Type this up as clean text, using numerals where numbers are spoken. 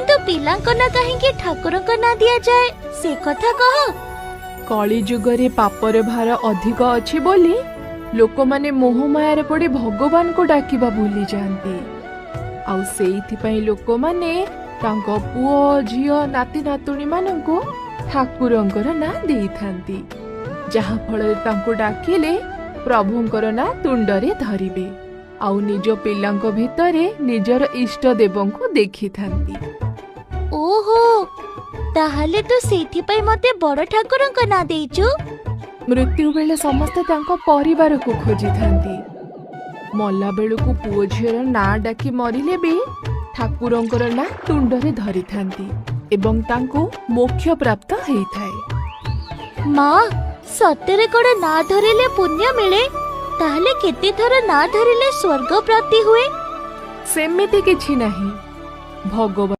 किंतु पिलांको ना कहीं ठाकुरंको ना दिया जाए से कथा कह। कली जुगरे पापर भार अधिक अछि बोली लोक माने मोह मायार पड़े भगवान को डाकिबा भूली जाती। आउ सेइथिपई लोक माने तांको पुओ झियो नाती नातुणी मानंको ठाकुरंकर ना देइथांती, जहा फल तांको डाकिले प्रभुंकर ना तुंडरे धरिबे आउ निज पिलांको भितरे निजर इष्ट देवंको देखि थांती। ओहो ताहले तो सेथिपई मते बड़ ठाकुरंको ना देइचु। मृत्यु बेले समस्ते तांको परिवार को खोजी थांती। मल्ला बेलू पुओ झीर ना डाकी मरिले भी ठाकुरंकर ना तुंडरे धरि थांती एवं तांको मोक्ष प्राप्त हेई थाए। माँ सତରେ कोड़े ना धरिले पुण्य मिले, ताहले केते थर ना धरिले स्वर्ग प्राप्ति हुए? सेमिति किछि नाही। भगवान